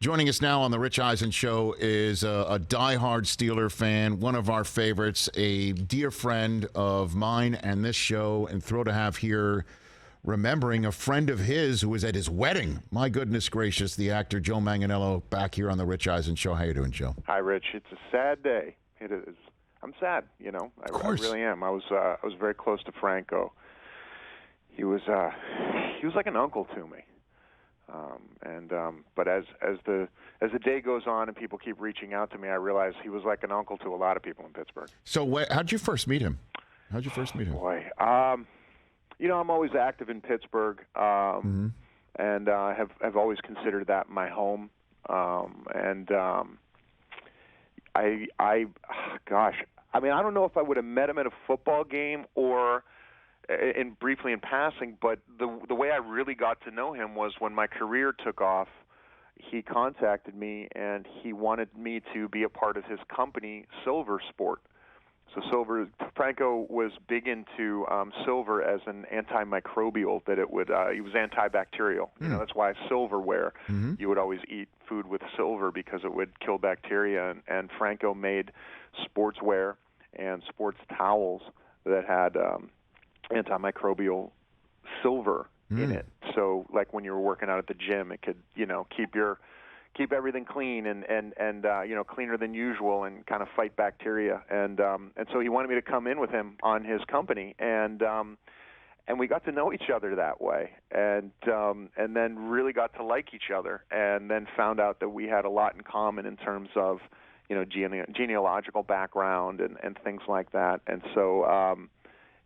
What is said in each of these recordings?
Joining us now on the Rich Eisen Show is a diehard Steeler fan, one of our favorites, a dear friend of mine and this show, and thrilled to have here, remembering a friend of his who was at his wedding. My goodness gracious, the actor Joe Manganiello back here on the Rich Eisen Show. How you doing, Joe? Hi, Rich. It's a sad day. It is. I'm sad, you know. I really am. I was very close to Franco. He was like an uncle to me. But as the day goes on and people keep reaching out to me, I realize he was like an uncle to a lot of people in Pittsburgh. So how'd you first meet him? Boy, you know, I'm always active in Pittsburgh, and have always considered that my home. Gosh, I mean, I don't know if I would have met him at a football game or briefly in passing, but the way I really got to know him was when my career took off. He contacted me and he wanted me to be a part of his company, Silver Sport. So Franco was big into silver as an antimicrobial, that it would he was antibacterial. You know, that's why silverware. You would always eat food with silver because it would kill bacteria. And Franco made sportswear and sports towels that had antimicrobial silver in it. So like when you were working out at the gym, it could, you know, keep everything clean and you know, cleaner than usual and kind of fight bacteria. And so he wanted me to come in with him on his company, and we got to know each other that way, and then really got to like each other, and then found out that we had a lot in common in terms of, you know, genealogical background and things like that. And so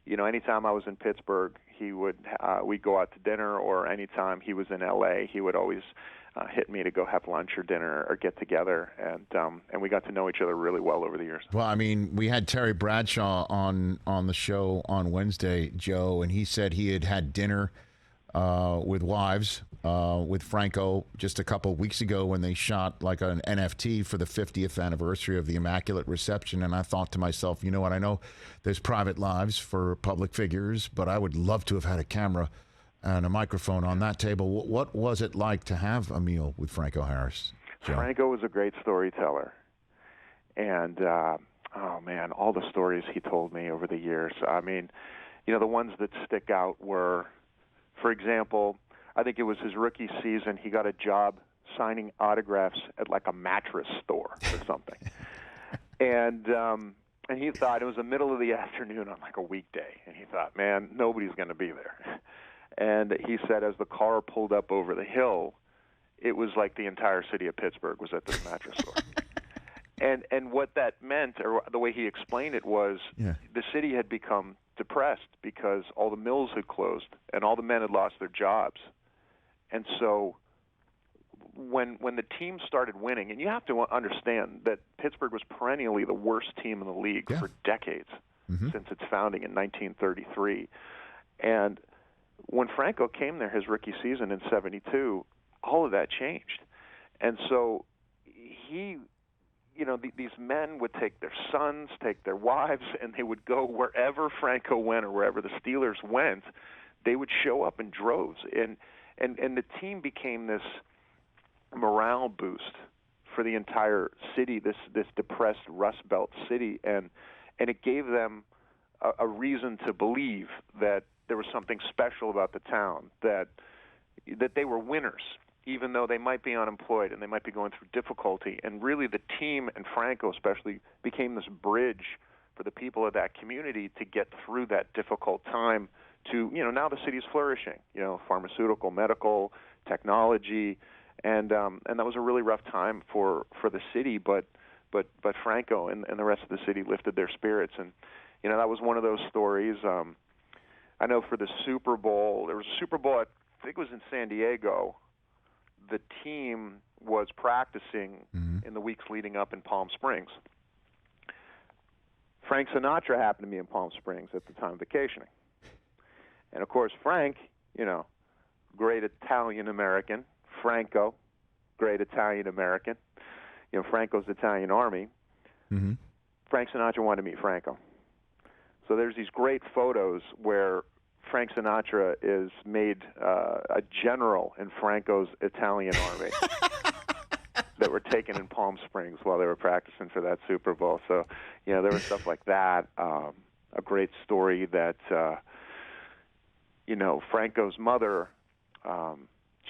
you know, anytime I was in Pittsburgh, we'd go out to dinner, or anytime he was in L.A., he would always hit me to go have lunch or dinner or get together, and we got to know each other really well over the years. Well, I mean, we had Terry Bradshaw on the show on Wednesday, Joe, and he said he had dinner with wives with Franco just a couple of weeks ago when they shot like an NFT for the 50th anniversary of the Immaculate Reception. And I thought to myself, you know what, I know there's private lives for public figures, but I would love to have had a camera and a microphone on that table. What was it like to have a meal with Franco Harris, Joe? Franco was a great storyteller. And, oh man, all the stories he told me over the years. I mean, you know, the ones that stick out were, for example, I think it was his rookie season, he got a job signing autographs at like a mattress store or something. And he thought it was the middle of the afternoon on like a weekday. And he thought, man, nobody's going to be there. And he said as the car pulled up over the hill, it was like the entire city of Pittsburgh was at this mattress store. And what that meant, or the way he explained it, was the city had become depressed because all the mills had closed and all the men had lost their jobs. And so when the team started winning, and you have to understand that Pittsburgh was perennially the worst team in the league for decades, since its founding in 1933. And when Franco came there his rookie season in 72, all of that changed. And so he, you know, these men would take their sons, take their wives, and they would go wherever Franco went or wherever the Steelers went. They would show up in droves. And the team became this morale boost for the entire city, this depressed Rust Belt city. And it gave them a reason to believe that there was something special about the town, that they were winners, even though they might be unemployed and they might be going through difficulty. And really the team, and Franco especially, became this bridge for the people of that community to get through that difficult time to, you know, now the city's flourishing, you know, pharmaceutical, medical, technology, and that was a really rough time for the city, but Franco and the rest of the city lifted their spirits. And, you know, that was one of those stories. I know for the Super Bowl, there was a Super Bowl, I think it was in San Diego. The team was practicing in the weeks leading up in Palm Springs. Frank Sinatra happened to be in Palm Springs at the time vacationing. And, of course, Frank, you know, great Italian-American. Franco, great Italian-American. You know, Franco's Italian Army. Frank Sinatra wanted to meet Franco. So there's these great photos where Frank Sinatra is made a general in Franco's Italian Army. taken in Palm Springs while they were practicing for that Super Bowl. So, there was stuff like that. A great story that, Franco's mother,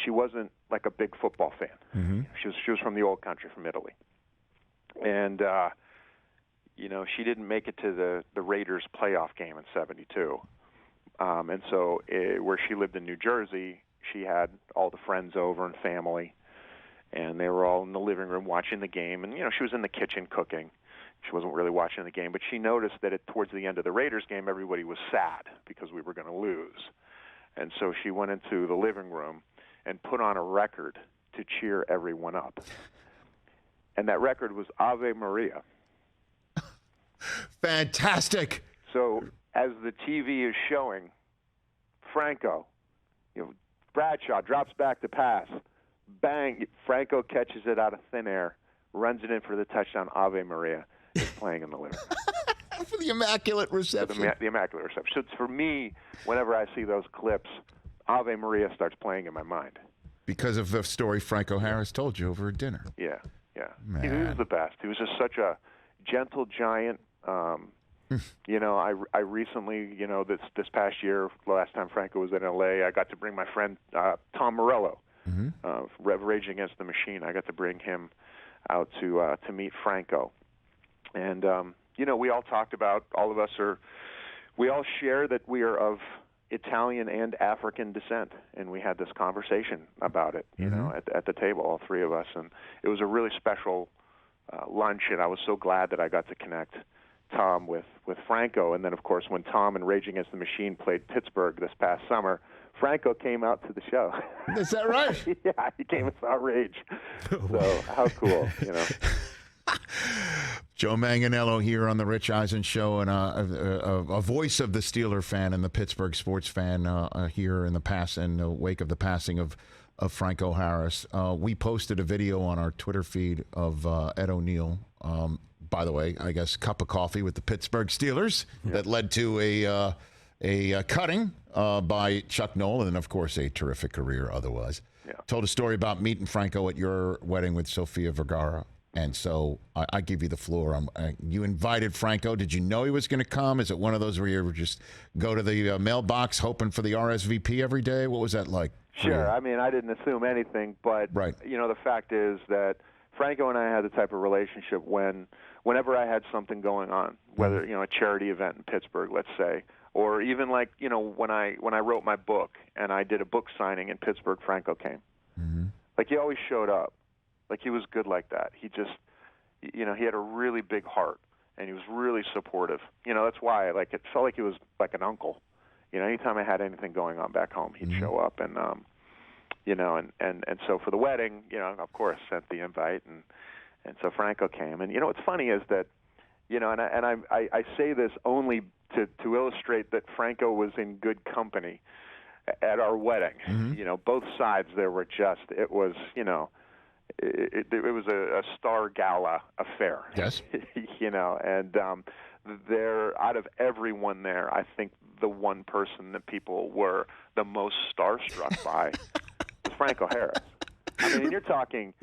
she wasn't like a big football fan. Mm-hmm. She was from the old country, from Italy. And, she didn't make it to the Raiders playoff game in '72. And so where she lived in New Jersey, she had all the friends over and family, and they were all in the living room watching the game. And, she was in the kitchen cooking. She wasn't really watching the game, but she noticed that towards the end of the Raiders game, everybody was sad because we were going to lose. And so she went into the living room and put on a record to cheer everyone up. And that record was Ave Maria. Fantastic. So as the TV is showing, Franco, Bradshaw drops back to pass. Bang, Franco catches it out of thin air, runs it in for the touchdown. Ave Maria is playing in the living room. For the Immaculate Reception. The Immaculate Reception. So for me, whenever I see those clips, Ave Maria starts playing in my mind. Because of the story Franco Harris told you over dinner. Yeah. He was the best. He was just such a gentle giant. I recently, this past year, the last time Franco was in L.A., I got to bring my friend Tom Morello, Rage Against the Machine. I got to bring him out to meet Franco. And, we all talked about, we all share that we are of Italian and African descent, and we had this conversation about it, at the table, all three of us. And it was a really special lunch, and I was so glad that I got to connect Tom with Franco. And then, of course, when Tom and Rage Against the Machine played Pittsburgh this past summer, Franco came out to the show. Is that right? Yeah, he came and saw Rage. So how cool, Joe Manganiello here on the Rich Eisen Show, and a voice of the Steeler fan and the Pittsburgh sports fan here in the wake of the passing of Franco Harris. We posted a video on our Twitter feed of Ed ONeill. By the way, I guess cup of coffee with the Pittsburgh Steelers that led to a cutting by Chuck Noll, and then, of course, a terrific career otherwise. Yeah. Told a story about meeting Franco at your wedding with Sofia Vergara. And so I give you the floor. You invited Franco. Did you know he was going to come? Is it one of those where you just go to the mailbox hoping for the RSVP every day? What was that like? Sure. I mean, I didn't assume anything, but the fact is that Franco and I had the type of relationship whenever I had something going on, whether a charity event in Pittsburgh, let's say, or even like when I wrote my book and I did a book signing in Pittsburgh, Franco came. Mm-hmm. Like he always showed up. Like he was good like that. He just, he had a really big heart, and he was really supportive. That's why, it felt like he was like an uncle. Anytime I had anything going on back home, he'd show up, and and so for the wedding, of course, sent the invite, and so Franco came, and what's funny is that, and I say this only to illustrate that Franco was in good company at our wedding. Mm-hmm. Both sides there were just, it was, It was a star gala affair. Yes. And there, out of everyone there, I think the one person that people were the most starstruck by was Franco Harris. I mean, you're talking,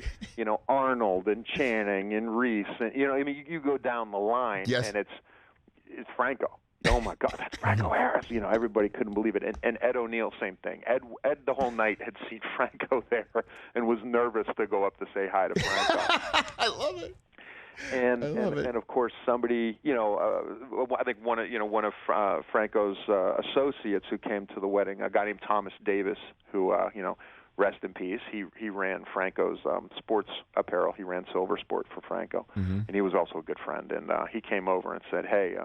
Arnold and Channing and Reese, and you go down the line, and it's Franco. Oh my God, that's Franco Harris! Everybody couldn't believe it. And Ed ONeill, same thing. Ed the whole night had seen Franco there and was nervous to go up to say hi to Franco. I love it. And of course somebody, I think one of Franco's associates who came to the wedding, a guy named Thomas Davis, who rest in peace. He ran Franco's sports apparel. He ran Silver Sport for Franco, and he was also a good friend. And he came over and said, "Hey,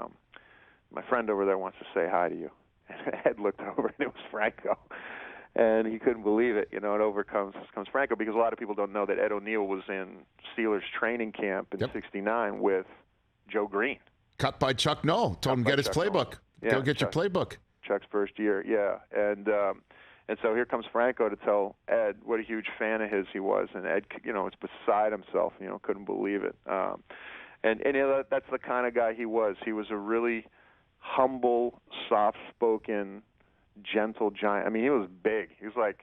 my friend over there wants to say hi to you." And Ed looked over, and it was Franco. And he couldn't believe it. It comes Franco, because a lot of people don't know that Ed ONeill was in Steelers training camp in '69 with Joe Green. Cut by Chuck Noll. Told him get his playbook. Go get your playbook. Chuck's first year, yeah. And so here comes Franco to tell Ed what a huge fan of his he was. And Ed, was beside himself, couldn't believe it. And that's the kind of guy he was. He was a really humble, soft-spoken, gentle giant. I mean, he was big. He was like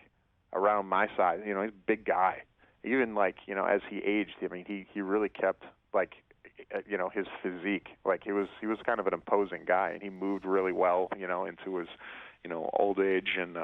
around my size. He's a big guy. even like, as he aged, I mean, he really kept like, his physique. Like he was kind of an imposing guy, and he moved really well, into his, old age. And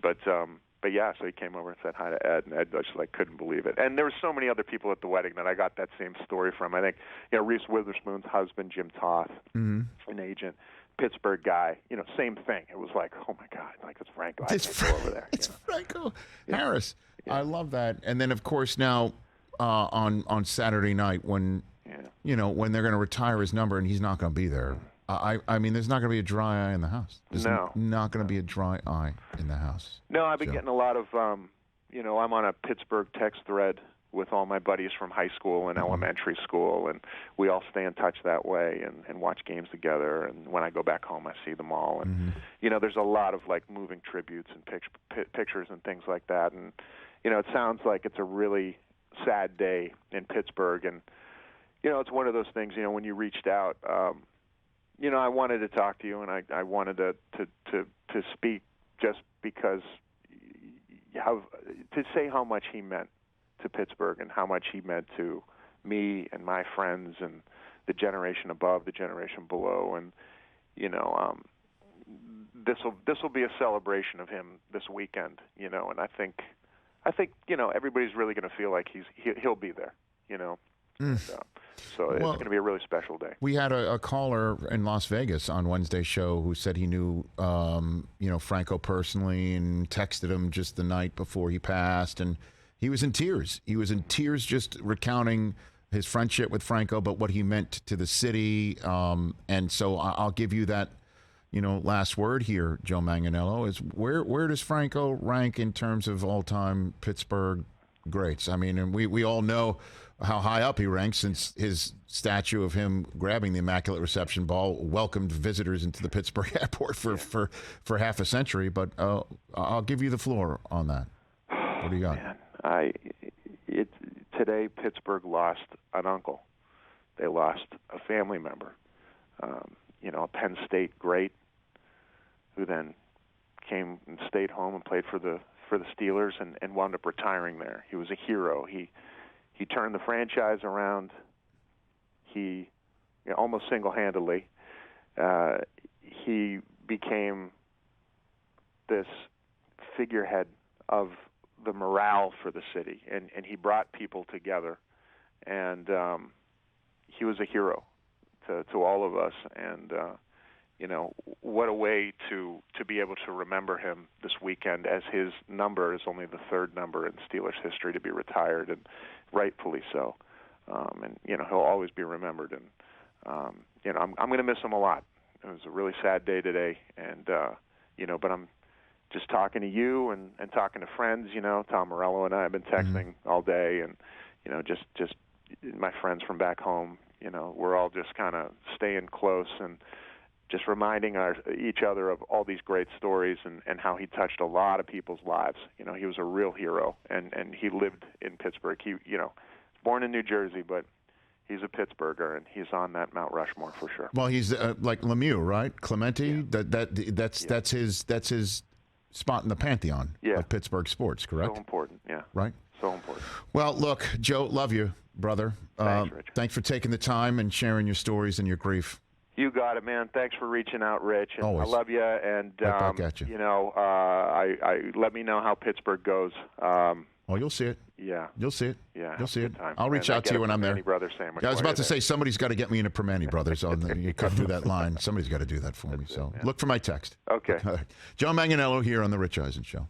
but yeah, so he came over and said hi to Ed, and Ed just like couldn't believe it. And there were so many other people at the wedding that I got that same story from. I think, Reese Witherspoon's husband, Jim Toth, an agent, Pittsburgh guy, same thing. It was like, oh my God, like it's Franco. Go over there. It's Franco Harris. Yeah. I love that. And then of course now on Saturday night when when they're going to retire his number and he's not going to be there. I mean, there's not going to be a dry eye in the house. There's not going to be a dry eye in the house. No, I've been getting a lot of, I'm on a Pittsburgh text thread with all my buddies from high school and elementary school, and we all stay in touch that way and watch games together. And when I go back home, I see them all. And, there's a lot of, like, moving tributes and pictures and things like that. And, it sounds like it's a really sad day in Pittsburgh. And, it's one of those things, when you reached out, I wanted to talk to you, and I wanted to speak just because to say how much he meant to Pittsburgh and how much he meant to me and my friends and the generation above, the generation below. And this will be a celebration of him this weekend. And I think everybody's really going to feel like he'll be there. And, so it's going to be a really special day. We had a caller in Las Vegas on Wednesday's show who said he knew, Franco personally and texted him just the night before he passed, and he was in tears. He was in tears just recounting his friendship with Franco, but what he meant to the city. And so I'll give you that, last word here, Joe Manganiello, is where does Franco rank in terms of all-time Pittsburgh greats? I mean, and we all know how high up he ranks since his statue of him grabbing the Immaculate Reception ball welcomed visitors into the Pittsburgh airport for half a century. But I'll give you the floor on that. What do you got? Man, today Pittsburgh lost an uncle. They lost a family member. A Penn State great who then came and stayed home and played for the Steelers and wound up retiring there. He was a hero. He turned the franchise around. He almost single-handedly. He became this figurehead of the morale for the city, and he brought people together. And he was a hero to all of us. And what a way to be able to remember him this weekend, as his number is only the third number in Steelers history to be retired, and rightfully so. And he'll always be remembered. And I'm going to miss him a lot. It was a really sad day today, and but I'm just talking to you and talking to friends. Tom Morello and I have been texting all day, and just my friends from back home. We're all just kind of staying close and just reminding each other of all these great stories and how he touched a lot of people's lives. He was a real hero, and he lived in Pittsburgh. He, born in New Jersey, but he's a Pittsburgher, and he's on that Mount Rushmore for sure. Well, he's like Lemieux, right? Clemente. Yeah. That's his spot in the pantheon of Pittsburgh sports. Correct. So important. Yeah. Right. So important. Well, look, Joe, love you, brother. Thanks, Rich. Thanks for taking the time and sharing your stories and your grief. You got it, man. Thanks for reaching out, Rich. And always. I love you. And right back at you. I let me know how Pittsburgh goes. You'll see it. Yeah. You'll see it. Yeah. You'll see it. Time. I'll reach out to you when I'm there. Brothers sandwich. Yeah, I was about to say somebody's got to get me in a Primanti Brothers. You cut through that line. Somebody's got to do that for me. So look for my text. Okay. Joe Manganiello here on the Rich Eisen Show.